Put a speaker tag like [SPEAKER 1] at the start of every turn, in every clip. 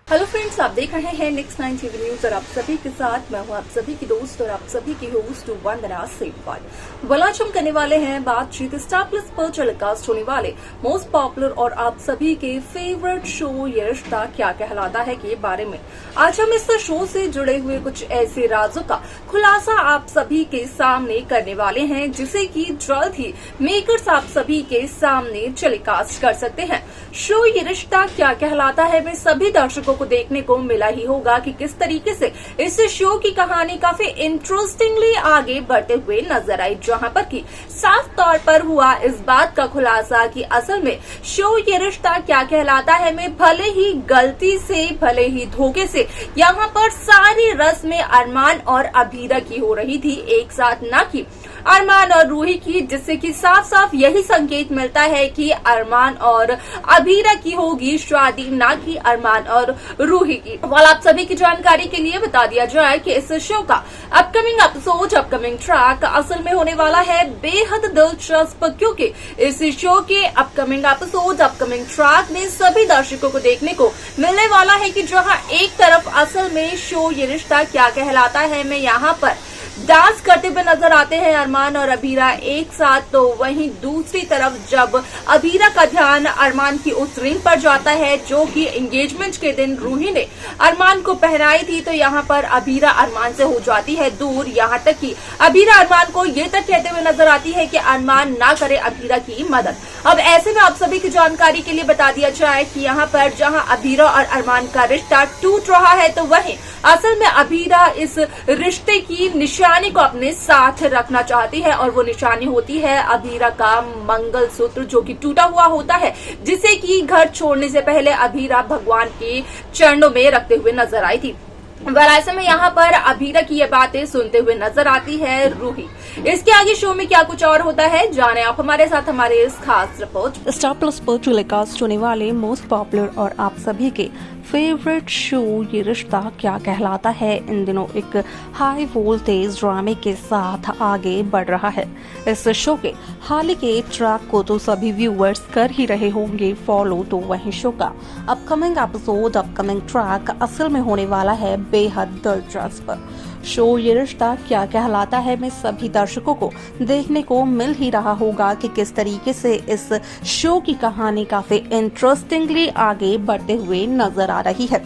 [SPEAKER 1] Hello friends, आप देख रहे हैं नेक्स्ट 9 टीवी न्यूज और आप सभी के साथ मैं हूं आप सभी की दोस्त और आप सभी की होस्ट वंदना सेठवाल। आज हम करने वाले हैं बातचीत स्टार प्लस पर टेलीकास्ट होने वाले मोस्ट पॉपुलर और आप सभी के फेवरेट शो ये रिश्ता क्या कहलाता है के बारे में। आज हम इस शो से जुड़े हुए कुछ ऐसे राजों का खुलासा आप सभी के सामने करने वाले हैं जिसे की जल्द ही मेकर्स आप सभी के सामने टेलीकास्ट कर सकते हैं। शो ये रिश्ता क्या कहलाता है में सभी दर्शकों को देखने को मिला ही होगा कि किस तरीके से इस शो की कहानी काफी इंटरेस्टिंगली आगे बढ़ते हुए नजर आई, जहां पर कि साफ तौर पर हुआ इस बात का खुलासा कि असल में शो ये रिश्ता क्या कहलाता है में भले ही गलती से भले ही धोखे से यहाँ पर सारी रस्में अरमान और अभीरा की हो रही थी एक साथ, ना कि अरमान और रूही की, जिससे कि साफ साफ यही संकेत मिलता है कि अरमान और अभीरा की होगी शादी, ना कि अरमान और रूही की। आप सभी की जानकारी के लिए बता दिया जाए कि इस शो का अपकमिंग एपिसोड, अपकमिंग ट्रैक असल में होने वाला है बेहद दिलचस्प, क्योंकि इस शो के अपकमिंग एपिसोड, अपकमिंग ट्रैक में सभी दर्शकों को देखने को मिलने वाला है कि जहां एक तरफ असल में शो ये रिश्ता क्या कहलाता है में यहाँ पर डांस करते हुए नजर आते हैं अरमान और अभीरा एक साथ, तो वहीं दूसरी तरफ जब अभीरा का ध्यान अरमान की उस रिंग पर जाता है जो कि एंगेजमेंट के दिन रूही ने अरमान को पहनाई थी, तो यहाँ पर अभीरा अरमान से हो जाती है दूर। यहाँ तक कि अभीरा अरमान को ये तक कहते हुए नजर आती है कि अरमान ना करे अभीरा की मदद। अब ऐसे में आप सभी की जानकारी के लिए बता दिया जाए कि यहाँ पर जहाँ अभीरा और अरमान का रिश्ता टूट रहा है, तो वहीं असल में अभीरा इस रिश्ते की निशानी को अपने साथ रखना चाहती है और वो निशानी होती है अभीरा का मंगलसूत्र जो कि टूटा हुआ होता है, जिसे कि घर छोड़ने से पहले अभीरा भगवान के चरणों में रखते हुए नजर आई थी। ऐसे में यहाँ पर अभीरा की ये बातें सुनते हुए नजर आती है रूही। इसके आगे शो में क्या कुछ और होता है जाने आप हमारे साथ हमारे इस खास रिपोर्ट।
[SPEAKER 2] स्टार प्लस पर टेलीकास्ट होने वाले मोस्ट पॉपुलर और आप सभी के फेवरेट शो ये रिश्ता क्या कहलाता है इन दिनों एक हाई वोल्टेज ड्रामे के साथ आगे बढ़ रहा है। इस शो के हाल के ट्रैक को तो सभी व्यूअर्स कर ही रहे होंगे फॉलो, तो वहीं शो का अपकमिंग एपिसोड, अपकमिंग ट्रैक असल में होने वाला है बेहद दिलचस्प। शो ये रिश्ता क्या कहलाता है में सभी दर्शकों को देखने को मिल ही रहा होगा कि किस तरीके से इस शो की कहानी काफी इंटरेस्टिंगली आगे बढ़ते हुए नजर आ रही है,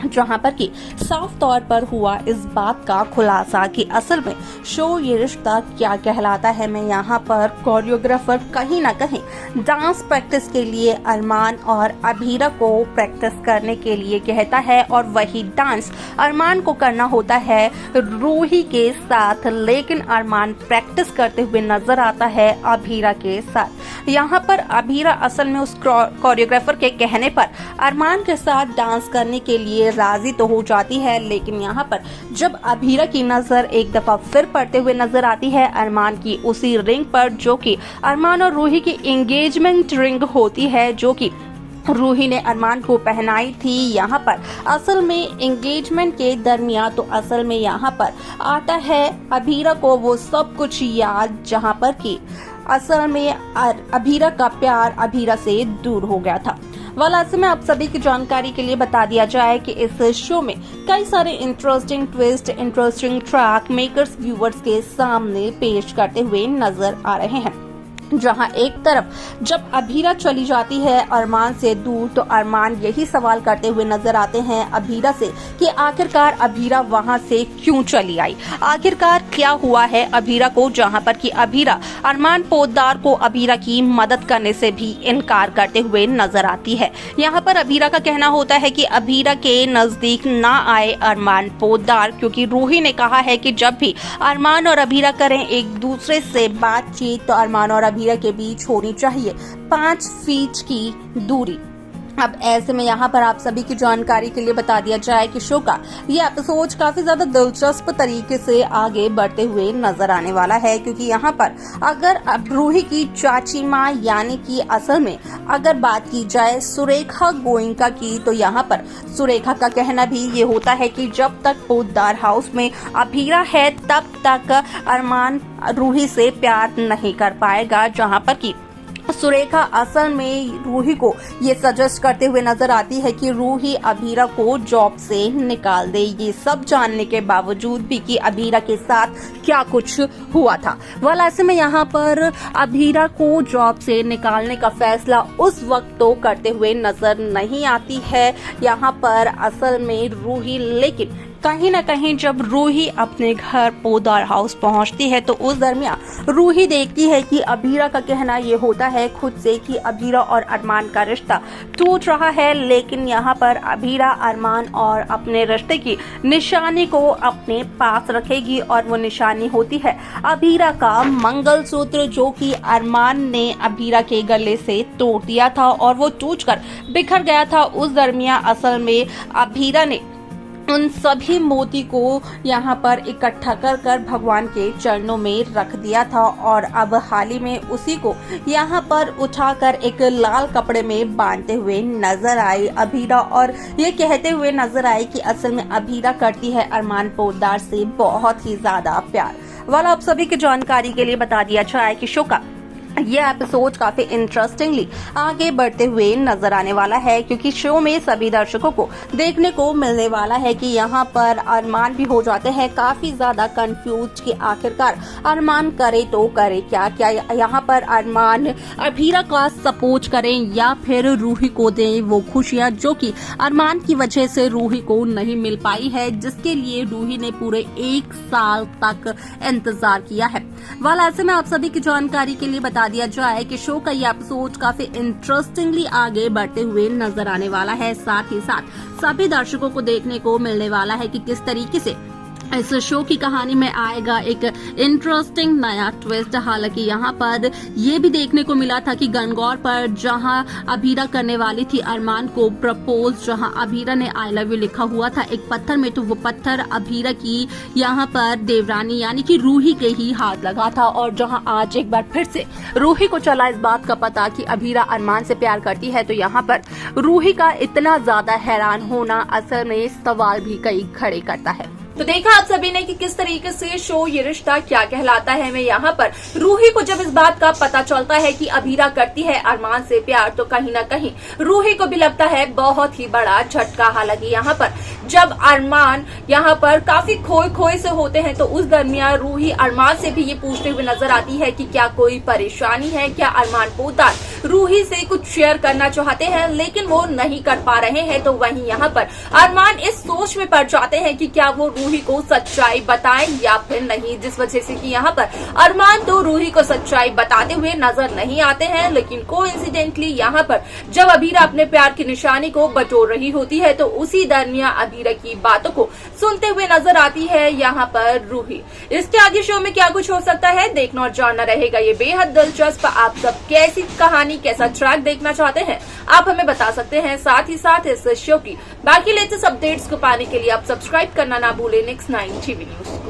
[SPEAKER 2] जहां पर कि साफ तौर पर हुआ इस बात का खुलासा कि असल में शो ये रिश्ता क्या कहलाता है में यहाँ पर कोरियोग्राफर कहीं ना कहीं डांस प्रैक्टिस के लिए अरमान और अभीरा को प्रैक्टिस करने के लिए कहता है और वही डांस अरमान को करना होता है रूही के साथ, लेकिन अरमान प्रैक्टिस करते हुए नजर आता है अभीरा के साथ। यहाँ पर अभीरा असल में उस कोरियोग्राफर के कहने पर अरमान के साथ डांस करने के लिए राजी तो हो जाती है, लेकिन यहाँ पर जब अभीरा की नजर एक दफा फिर पड़ते हुए नजर आती है अरमान की उसी रिंग पर जो कि अरमान और रूही की एंगेजमेंट रिंग होती है, जो कि रूही ने अरमान को पहनाई थी। यहाँ पर असल में एंगेजमेंट के दरमियान तो असल में यहाँ पर आता है अभीरा को वो सब कुछ याद, जहाँ पर कि असल में अभीरा का प्यार अभीरा से दूर हो गया था। ऐसे में आप सभी की जानकारी के लिए बता दिया जाए कि इस शो में कई सारे interesting twist, interesting track makers viewers के सामने पेश करते हुए नजर आ रहे हैं, जहां एक तरफ जब अभीरा चली जाती है अरमान से दूर, तो अरमान यही सवाल करते हुए नजर आते हैं अभीरा से कि आखिरकार अभीरा वहां से क्यों चली आई, आखिरकार क्या हुआ है अभीरा को, जहां पर कि अभीरा अरमान पोद्दार को अभीरा की मदद करने से भी इनकार करते हुए नजर आती है। यहाँ पर अभीरा का कहना होता है कि अभीरा के नजदीक ना आए अरमान पोद्दार, क्योंकि रूही ने कहा है कि जब भी अरमान और अभीरा करें एक दूसरे से बातचीत तो अरमान और अभीरा के बीच होनी चाहिए 5 फीट की दूरी। अब ऐसे में यहाँ पर आप सभी की जानकारी के लिए बता दिया जाए कि शो का ये एपिसोड काफी ज्यादा दिलचस्प तरीके से आगे बढ़ते हुए नजर आने वाला है, क्योंकि यहाँ पर अगर अब रूही की चाची माँ यानी कि असल में अगर बात की जाए सुरेखा गोइंका की, तो यहाँ पर सुरेखा का कहना भी ये होता है कि जब तक पोद्दार हाउस में अभीरा है तब तक अरमान रूही से प्यार नहीं कर पाएगा, जहाँ पर कि सुरेखा असल में रूही को ये सजेस्ट करते हुए नजर आती है कि रूही अभीरा को जॉब से निकाल दे। ये सब जानने के बावजूद भी कि अभीरा के साथ क्या कुछ हुआ था। वाल ऐसे में यहाँ पर अभीरा को जॉब से निकालने का फैसला उस वक्त तो करते हुए नजर नहीं आती है यहाँ पर असल में रूही, लेकिन कहीं न कहीं जब रूही अपने घर पोदार हाउस पहुंचती है तो उस दरमियान रूही देखती है कि अभीरा का कहना ये होता है खुद से कि अभीरा और अरमान का रिश्ता टूट रहा है, लेकिन यहाँ पर अभीरा अरमान और अपने रिश्ते की निशानी को अपने पास रखेगी और वो निशानी होती है अभीरा का मंगलसूत्र, जो कि अरमान ने अभीरा के गले से तोड़ दिया था और वो टूटकर बिखर गया था। उस दरमियान असल में अभीरा ने उन सभी मोती को यहाँ पर इकट्ठा कर भगवान के चरणों में रख दिया था और अब हाल ही में उसी को यहाँ पर उठाकर एक लाल कपड़े में बांधते हुए नजर आई अभीरा और ये कहते हुए नजर आई कि असल में अभीरा करती है अरमान पोदार से बहुत ही ज्यादा प्यार। वाला आप सभी की जानकारी के लिए बता दिया जाए कि शो का ये एपिसोड काफी इंटरेस्टिंगली आगे बढ़ते हुए नजर आने वाला है, क्योंकि शो में सभी दर्शकों को देखने को मिलने वाला है कि यहाँ पर अरमान भी हो जाते हैं काफी ज्यादा कंफ्यूज कि आखिरकार अरमान करे तो करे क्या। क्या यहाँ पर अरमान अभीरा का सपोर्ट करें या फिर रूही को दें वो खुशियाँ जो कि अरमान की वजह से रूही को नहीं मिल पाई है, जिसके लिए रूही ने पूरे 1 साल तक इंतजार किया है। वाल ऐसे में आप सभी की जानकारी के लिए बता दिया जाए कि शो का ये एपिसोड काफी इंटरेस्टिंगली आगे बढ़ते हुए नजर आने वाला है। साथ ही साथ सभी दर्शकों को देखने को मिलने वाला है कि किस तरीके से इस शो की कहानी में आएगा एक इंटरेस्टिंग नया ट्विस्ट। हालांकि यहाँ पर ये भी देखने को मिला था कि गणगौर पर जहाँ अभीरा करने वाली थी अरमान को प्रपोज, जहाँ अभीरा ने आई लव यू लिखा हुआ था एक पत्थर में, तो वो पत्थर अभीरा की यहाँ पर देवरानी यानी कि रूही के ही हाथ लगा था। और जहाँ आज एक बार फिर से रूही को चला इस बात का पता कि अभीरा अरमान से प्यार करती है, तो यहाँ पर रूही का इतना ज्यादा हैरान होना असल में सवाल भी कई खड़े करता है।
[SPEAKER 1] तो देखा आप सभी ने कि किस तरीके से शो ये रिश्ता क्या कहलाता है में यहाँ पर रूही को जब इस बात का पता चलता है कि अभीरा करती है अरमान से प्यार, तो कहीं ना कहीं रूही को भी लगता है बहुत ही बड़ा झटका। हालांकि यहाँ पर जब अरमान यहाँ पर काफी खोए से होते हैं तो उस दरमियान रूही अरमान से भी ये पूछते हुए नजर आती है कि क्या कोई परेशानी है, क्या अरमान पोदार रूही से कुछ शेयर करना चाहते हैं लेकिन वो नहीं कर पा रहे हैं। तो वहीं यहाँ पर अरमान इस सोच में पड़ जाते हैं कि क्या वो रूही को सच्चाई बताएं या फिर नहीं, जिस वजह से कि यहाँ पर अरमान तो रूही को सच्चाई बताते हुए नजर नहीं आते हैं। लेकिन कोइंसिडेंटली यहाँ पर जब अभीरा अपने प्यार की निशानी को बटोर रही होती है तो उसी दरमियान अभीरा की बातों को सुनते हुए नजर आती है यहाँ पर रूही। इसके आगे शो में क्या कुछ हो सकता है देखना और जानना रहेगा ये बेहद दिलचस्प। आप सब कैसी कहानी, कैसा ट्रैक देखना चाहते हैं आप हमें बता सकते हैं। साथ ही साथ इस शो की बाकी लेटेस्ट अपडेट्स को पाने के लिए आप सब्सक्राइब करना ना भूलें नेक्स्ट 9 टीवी न्यूज।